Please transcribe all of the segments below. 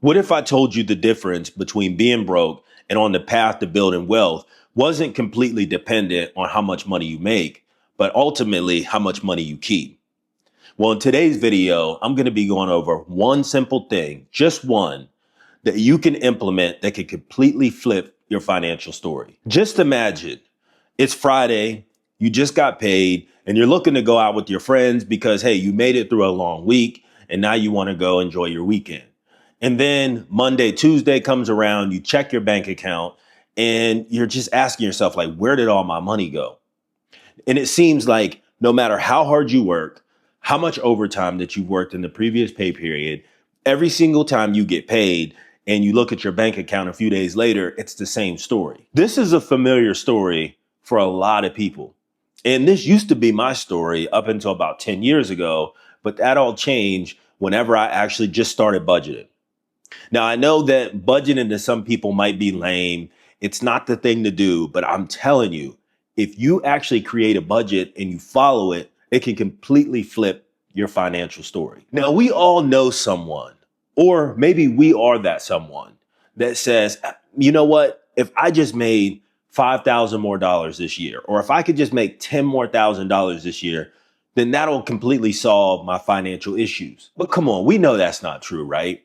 What if I told you the difference between being broke and on the path to building wealth wasn't completely dependent on how much money you make, but ultimately how much money you keep? Well, in today's video, I'm going to be going over one simple thing, just one, that you can implement that can completely flip your financial story. Just imagine it's Friday, you just got paid, and you're looking to go out with your friends because, hey, you made it through a long week and now you want to go enjoy your weekend. And then Monday, Tuesday comes around, you check your bank account and you're just asking yourself, like, where did all my money go? And it seems like no matter how hard you work, how much overtime that you've worked in the previous pay period, every single time you get paid and you look at your bank account a few days later, it's the same story. This is a familiar story for a lot of people. And this used to be my story up until about 10 years ago, but that all changed whenever I actually just started budgeting. Now, I know that budgeting to some people might be lame. It's not the thing to do, but I'm telling you, if you actually create a budget and you follow it, it can completely flip your financial story. Now, we all know someone, or maybe we are that someone that says, you know what, if I just made $5,000 more this year, or if I could just make $10 more thousand this year, then that'll completely solve my financial issues. But come on, we know that's not true, right?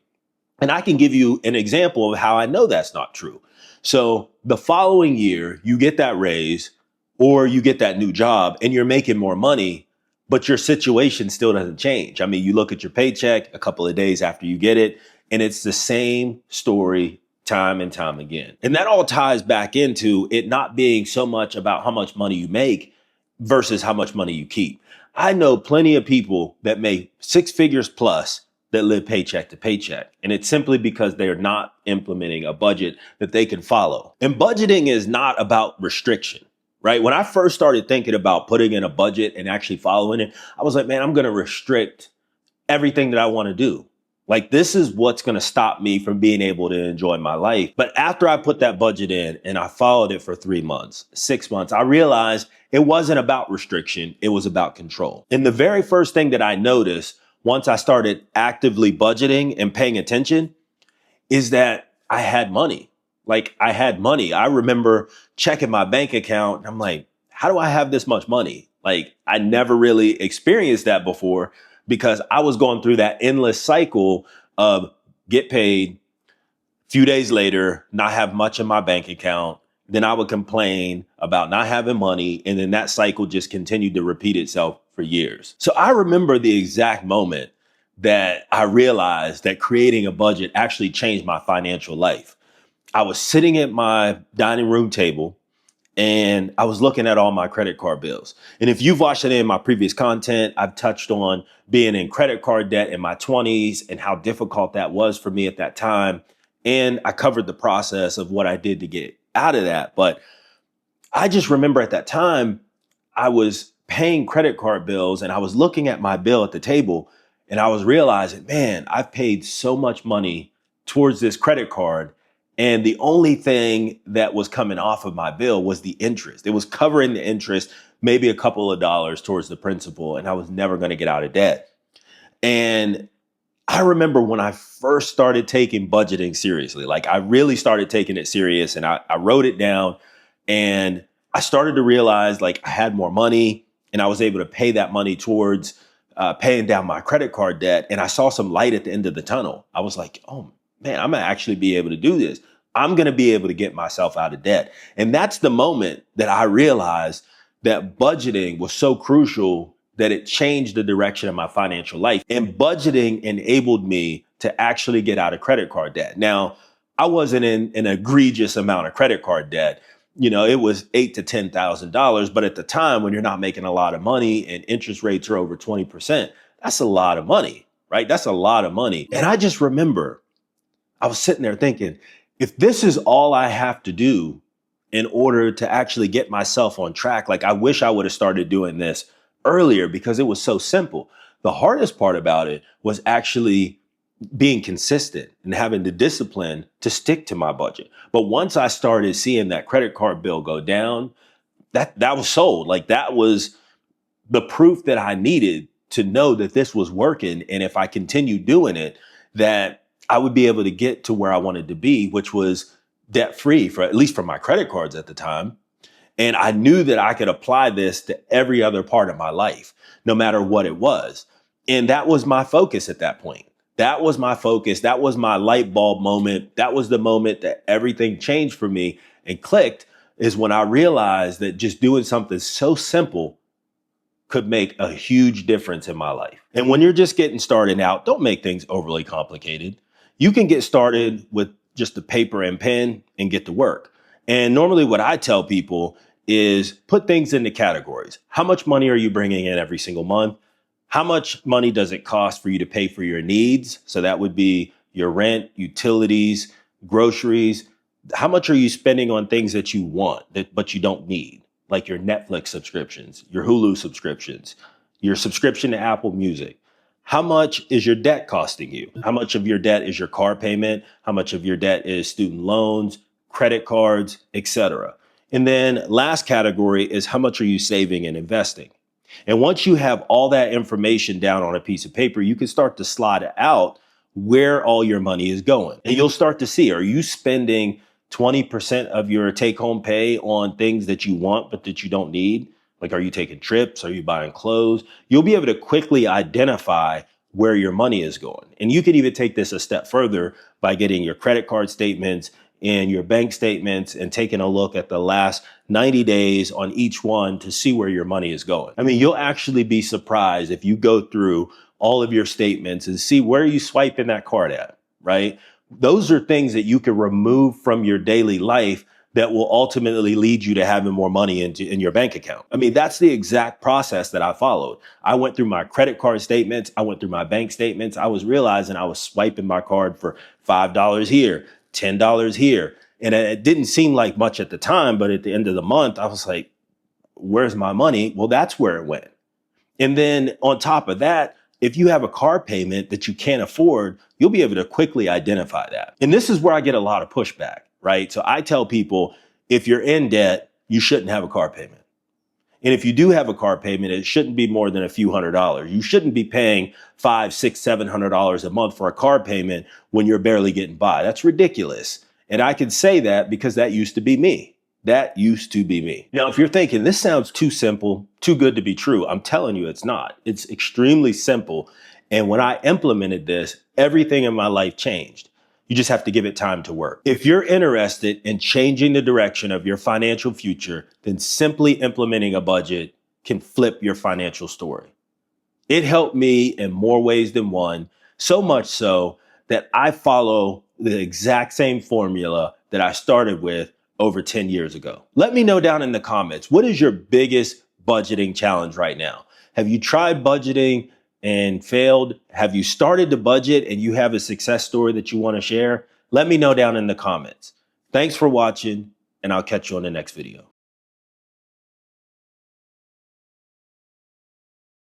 And I can give you an example of how I know that's not true. So the following year, you get that raise or you get that new job and you're making more money, but your situation still doesn't change. I mean, you look at your paycheck a couple of days after you get it, and it's the same story time and time again. And that all ties back into it not being so much about how much money you make versus how much money you keep. I know plenty of people that make six figures plus that live paycheck to paycheck. And it's simply because they're not implementing a budget that they can follow. And budgeting is not about restriction, right? When I first started thinking about putting in a budget and actually following it, I was like, man, I'm going to restrict everything that I want to do. Like, this is what's going to stop me from being able to enjoy my life. But after I put that budget in and I followed it for 3 months, 6 months, I realized it wasn't about restriction. It was about control. And the very first thing that I noticed once I started actively budgeting and paying attention is that I had money. Like, I had money. I remember checking my bank account and I'm like, how do I have this much money? Like, I never really experienced that before because I was going through that endless cycle of get paid, few days later, not have much in my bank account. Then I would complain about not having money. And then that cycle just continued to repeat itself for years. So I remember the exact moment that I realized that creating a budget actually changed my financial life. I was sitting at my dining room table and I was looking at all my credit card bills. And if you've watched any of my previous content, I've touched on being in credit card debt in my 20s and how difficult that was for me at that time. And I covered the process of what I did to get out of that. But I just remember at that time, I was paying credit card bills and I was looking at my bill at the table and I was realizing, man, I've paid so much money towards this credit card. And the only thing that was coming off of my bill was the interest. It was covering the interest, maybe a couple of dollars towards the principal, and I was never going to get out of debt. And I remember when I first started taking budgeting seriously, like I really started taking it serious and I wrote it down and I started to realize like I had more money and I was able to pay that money towards paying down my credit card debt. And I saw some light at the end of the tunnel. I was like, oh man, I'm gonna actually be able to do this. I'm gonna be able to get myself out of debt. And that's the moment that I realized that budgeting was so crucial that it changed the direction of my financial life. And budgeting enabled me to actually get out of credit card debt. Now, I wasn't in an egregious amount of credit card debt. You know, it was $8,000 to $10,000. But at the time, when you're not making a lot of money and interest rates are over 20%, that's a lot of money, right? That's a lot of money. And I just remember I was sitting there thinking, if this is all I have to do in order to actually get myself on track, like I wish I would have started doing this earlier because it was so simple. The hardest part about it was actually being consistent and having the discipline to stick to my budget. But once I started seeing that credit card bill go down, that was sold. Like that was the proof that I needed to know that this was working. And if I continued doing it, that I would be able to get to where I wanted to be, which was debt free, for at least for my credit cards at the time. And I knew that I could apply this to every other part of my life, no matter what it was. And that was my focus at that point. That was my focus. That was my light bulb moment. That was the moment that everything changed for me and clicked, is when I realized that just doing something so simple could make a huge difference in my life. And when you're just getting started out, don't make things overly complicated. You can get started with just a paper and pen and get to work. And normally what I tell people is put things into categories. How much money are you bringing in every single month? How much money does it cost for you to pay for your needs? So that would be your rent, utilities, groceries. How much are you spending on things that you want, but you don't need? Like your Netflix subscriptions, your Hulu subscriptions, your subscription to Apple Music. How much is your debt costing you? How much of your debt is your car payment? How much of your debt is student loans, credit cards, etc.? And then last category is how much are you saving and investing? And once you have all that information down on a piece of paper, you can start to slide out where all your money is going. And you'll start to see, are you spending 20% of your take home pay on things that you want, but that you don't need? Like, are you taking trips? Are you buying clothes? You'll be able to quickly identify where your money is going. And you could even take this a step further by getting your credit card statements and your bank statements and taking a look at the last 90 days on each one to see where your money is going. I mean, you'll actually be surprised if you go through all of your statements and see where you swiping that card at, right? Those are things that you can remove from your daily life that will ultimately lead you to having more money in your bank account. I mean, that's the exact process that I followed. I went through my credit card statements. I went through my bank statements. I was realizing I was swiping my card for $5 here, $10 here. And it didn't seem like much at the time, but at the end of the month, I was like, where's my money? Well, that's where it went. And then on top of that, if you have a car payment that you can't afford, you'll be able to quickly identify that. And this is where I get a lot of pushback, right? So I tell people, if you're in debt, you shouldn't have a car payment. And if you do have a car payment, it shouldn't be more than a few $100s. You shouldn't be paying $500, $600, $700 a month for a car payment when you're barely getting by. That's ridiculous. And I can say that because that used to be me. That used to be me. Now, if you're thinking this sounds too simple, too good to be true, I'm telling you it's not. It's extremely simple. And when I implemented this, everything in my life changed. You just have to give it time to work. If you're interested in changing the direction of your financial future, then simply implementing a budget can flip your financial story. It helped me in more ways than one, so much so that I follow the exact same formula that I started with over 10 years ago. Let me know down in the comments, what is your biggest budgeting challenge right now? Have you tried budgeting and failed? Have you started to budget and you have a success story that you want to share? Let me know down in the comments. Thanks for watching, and I'll catch you on the next video.